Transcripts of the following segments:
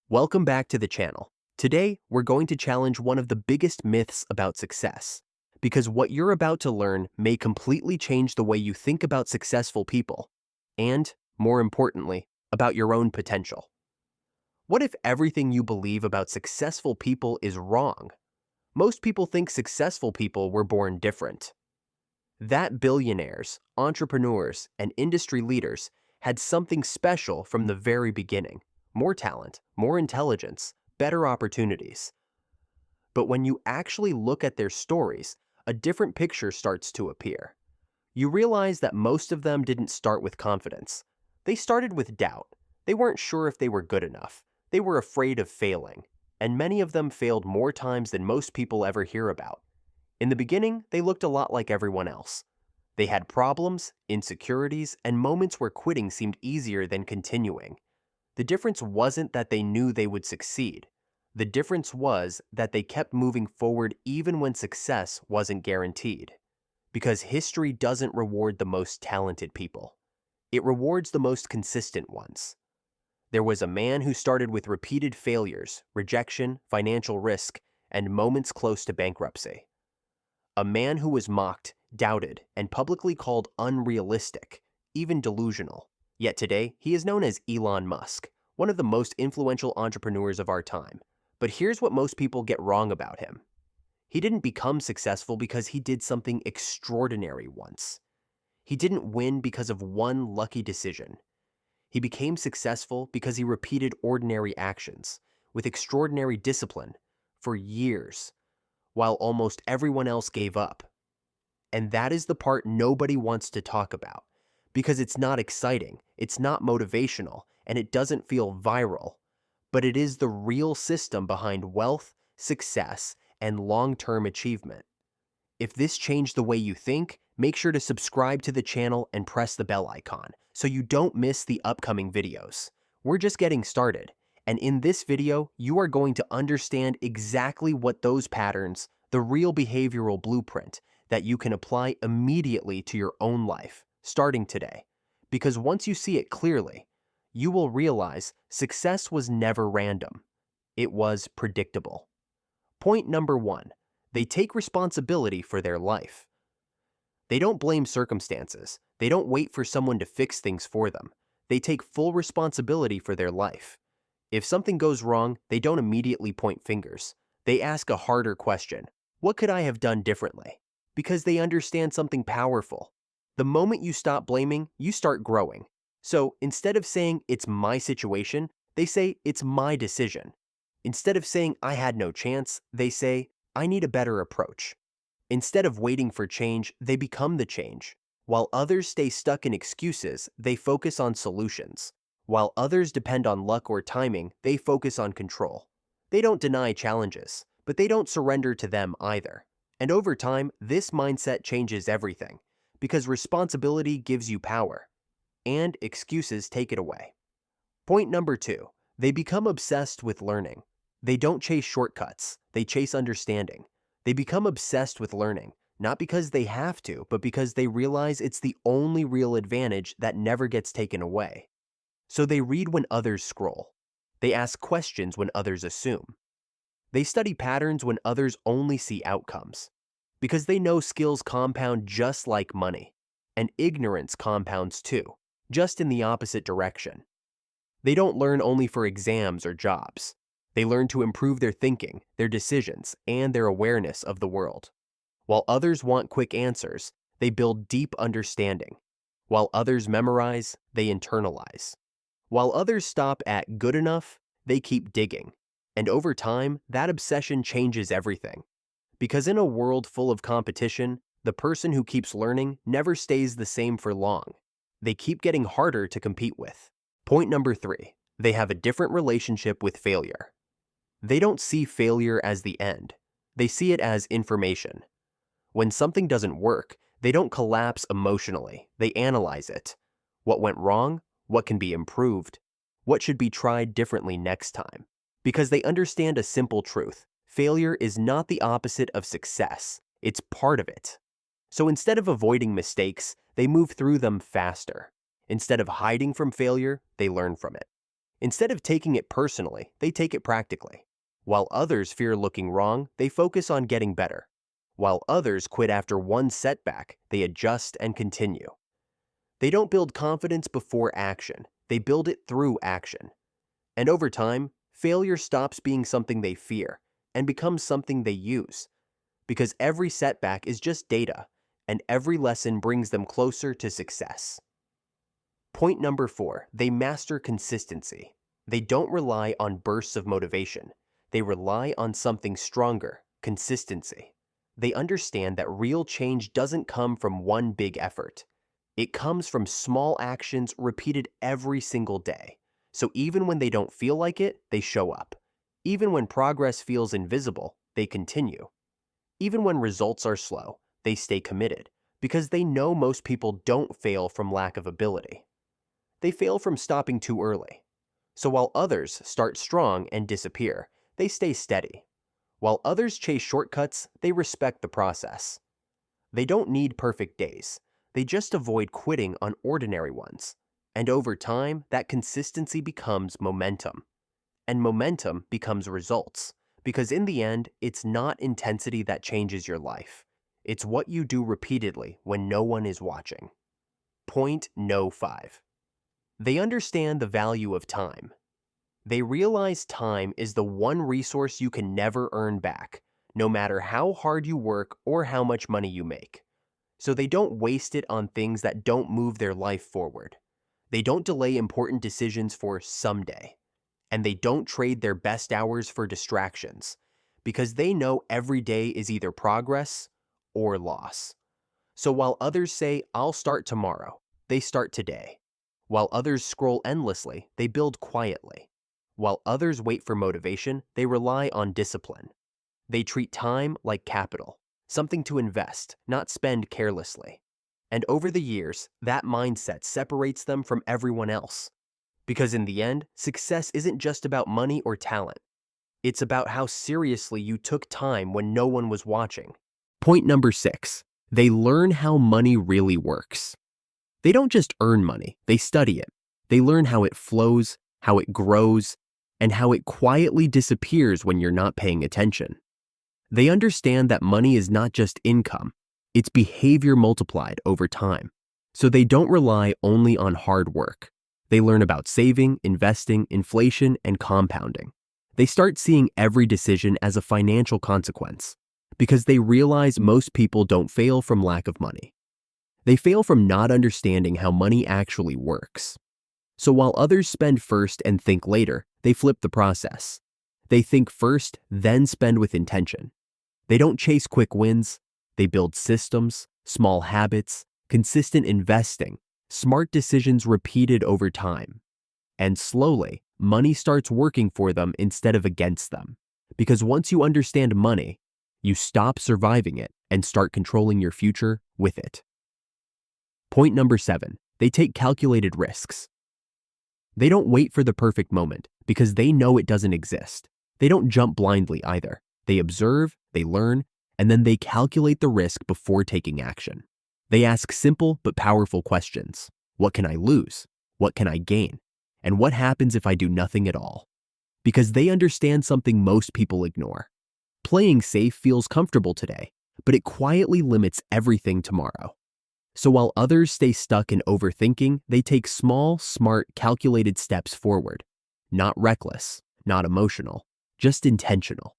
Welcome back to the channel. Today, we're going to challenge one of the biggest myths about success, because what you're about to learn may completely change the way you think about successful people, and, more importantly, about your own potential. What if everything you believe about successful people is wrong? Most people think successful people were born different. That billionaires, entrepreneurs, and industry leaders had something special from the very beginning. More talent, more intelligence, better opportunities. But when you actually look at their stories, a different picture starts to appear. You realize that most of them didn't start with confidence. They started with doubt. They weren't sure if they were good enough. They were afraid of failing. And many of them failed more times than most people ever hear about. In the beginning, they looked a lot like everyone else. They had problems, insecurities, and moments where quitting seemed easier than continuing. The difference wasn't that they knew they would succeed. The difference was that they kept moving forward even when success wasn't guaranteed. Because history doesn't reward the most talented people. It rewards the most consistent ones. There was a man who started with repeated failures, rejection, financial risk, and moments close to bankruptcy. A man who was mocked, doubted, and publicly called unrealistic, even delusional. Yet today, he is known as Elon Musk, one of the most influential entrepreneurs of our time. But here's what most people get wrong about him. He didn't become successful because he did something extraordinary once. He didn't win because of one lucky decision. He became successful because he repeated ordinary actions, with extraordinary discipline, for years, while almost everyone else gave up. And that is the part nobody wants to talk about, because it's not exciting, it's not motivational, and it doesn't feel viral. But it is the real system behind wealth, success, and long-term achievement. If this changed the way you think, make sure to subscribe to the channel and press the bell icon so you don't miss the upcoming videos. We're just getting started, and in this video, you are going to understand exactly what those patterns, the real behavioral blueprint that you can apply immediately to your own life, starting today. Because once you see it clearly, you will realize success was never random. It was predictable. Point number 1. They take responsibility for their life. They don't blame circumstances. They don't wait for someone to fix things for them. They take full responsibility for their life. If something goes wrong, they don't immediately point fingers. They ask a harder question. What could I have done differently? Because they understand something powerful. The moment you stop blaming, you start growing. So instead of saying, it's my situation, they say, it's my decision. Instead of saying, I had no chance, they say, I need a better approach. Instead of waiting for change, they become the change. While others stay stuck in excuses, they focus on solutions. While others depend on luck or timing, they focus on control. They don't deny challenges, but they don't surrender to them either. And over time, this mindset changes everything, because responsibility gives you power, and excuses take it away. Point number 2, they become obsessed with learning. They don't chase shortcuts, they chase understanding. They become obsessed with learning, not because they have to, but because they realize it's the only real advantage that never gets taken away. So they read when others scroll. They ask questions when others assume. They study patterns when others only see outcomes. Because they know skills compound just like money, and ignorance compounds too, just in the opposite direction. They don't learn only for exams or jobs. They learn to improve their thinking, their decisions, and their awareness of the world. While others want quick answers, they build deep understanding. While others memorize, they internalize. While others stop at good enough, they keep digging. And over time, that obsession changes everything. Because in a world full of competition, the person who keeps learning never stays the same for long. They keep getting harder to compete with. Point number 3, they have a different relationship with failure. They don't see failure as the end. They see it as information. When something doesn't work, they don't collapse emotionally. They analyze it. What went wrong? What can be improved? What should be tried differently next time? Because they understand a simple truth. Failure is not the opposite of success. It's part of it. So instead of avoiding mistakes, they move through them faster. Instead of hiding from failure, they learn from it. Instead of taking it personally, they take it practically. While others fear looking wrong, they focus on getting better. While others quit after one setback, they adjust and continue. They don't build confidence before action, they build it through action. And over time, failure stops being something they fear and becomes something they use. Because every setback is just data, and every lesson brings them closer to success. Point number 4, they master consistency. They don't rely on bursts of motivation. They rely on something stronger, consistency. They understand that real change doesn't come from one big effort. It comes from small actions repeated every single day. So even when they don't feel like it, they show up. Even when progress feels invisible, they continue. Even when results are slow, they stay committed because they know most people don't fail from lack of ability. They fail from stopping too early. So while others start strong and disappear, they stay steady. While others chase shortcuts, they respect the process. They don't need perfect days. They just avoid quitting on ordinary ones. And over time, that consistency becomes momentum. And momentum becomes results. Because in the end, it's not intensity that changes your life. It's what you do repeatedly when no one is watching. Point no 5. They understand the value of time. They realize time is the one resource you can never earn back, no matter how hard you work or how much money you make. So they don't waste it on things that don't move their life forward. They don't delay important decisions for someday. And they don't trade their best hours for distractions, because they know every day is either progress or loss. So while others say, "I'll start tomorrow," they start today. While others scroll endlessly, they build quietly. While others wait for motivation, they rely on discipline. They treat time like capital, something to invest, not spend carelessly. And over the years, that mindset separates them from everyone else. Because in the end, success isn't just about money or talent. It's about how seriously you took time when no one was watching. Point number 6, they learn how money really works. They don't just earn money, they study it. They learn how it flows, how it grows, and how it quietly disappears when you're not paying attention. They understand that money is not just income, it's behavior multiplied over time. So they don't rely only on hard work. They learn about saving, investing, inflation, and compounding. They start seeing every decision as a financial consequence because they realize most people don't fail from lack of money. They fail from not understanding how money actually works. So while others spend first and think later, they flip the process. They think first, then spend with intention. They don't chase quick wins. They build systems, small habits, consistent investing, smart decisions repeated over time. And slowly, money starts working for them instead of against them. Because once you understand money, you stop surviving it and start controlling your future with it. Point number 7, they take calculated risks. They don't wait for the perfect moment because they know it doesn't exist. They don't jump blindly either. They observe, they learn, and then they calculate the risk before taking action. They ask simple but powerful questions. What can I lose? What can I gain? And what happens if I do nothing at all? Because they understand something most people ignore. Playing safe feels comfortable today, but it quietly limits everything tomorrow. So while others stay stuck in overthinking, they take small, smart, calculated steps forward. Not reckless, not emotional, just intentional.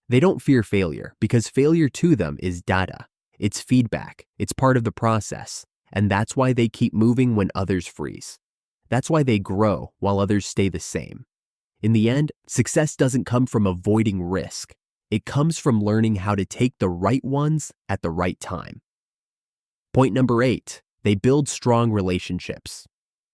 They don't fear failure because failure to them is data. It's feedback. It's part of the process. And that's why they keep moving when others freeze. That's why they grow while others stay the same. In the end, success doesn't come from avoiding risk. It comes from learning how to take the right ones at the right time. Point number 8, they build strong relationships.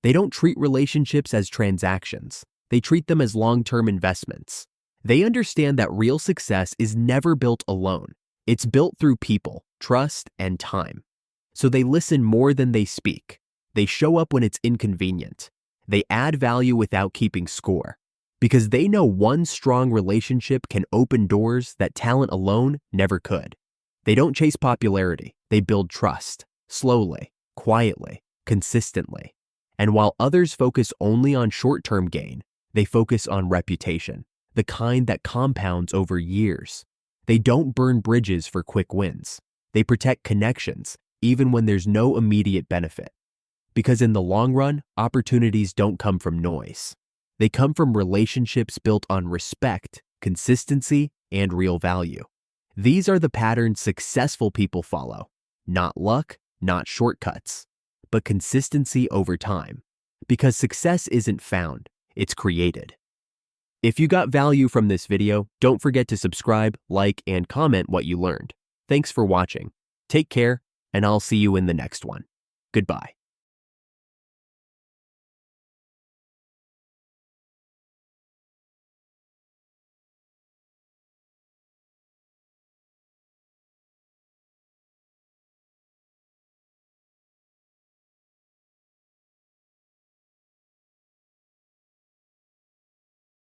They don't treat relationships as transactions. They treat them as long-term investments. They understand that real success is never built alone. It's built through people, trust, and time. So they listen more than they speak. They show up when it's inconvenient. They add value without keeping score. Because they know one strong relationship can open doors that talent alone never could. They don't chase popularity. They build trust, slowly, quietly, consistently. And while others focus only on short-term gain, They focus on reputation, the kind that compounds over years. They don't burn bridges for quick wins. They protect connections, even when there's no immediate benefit. Because in the long run, opportunities don't come from noise. They come from relationships built on respect, consistency, and real value. These are the patterns successful people follow. Not luck, not shortcuts, but consistency over time. Because success isn't found, it's created. If you got value from this video, don't forget to subscribe, like, and comment what you learned. Thanks for watching. Take care, and I'll see you in the next one. Goodbye.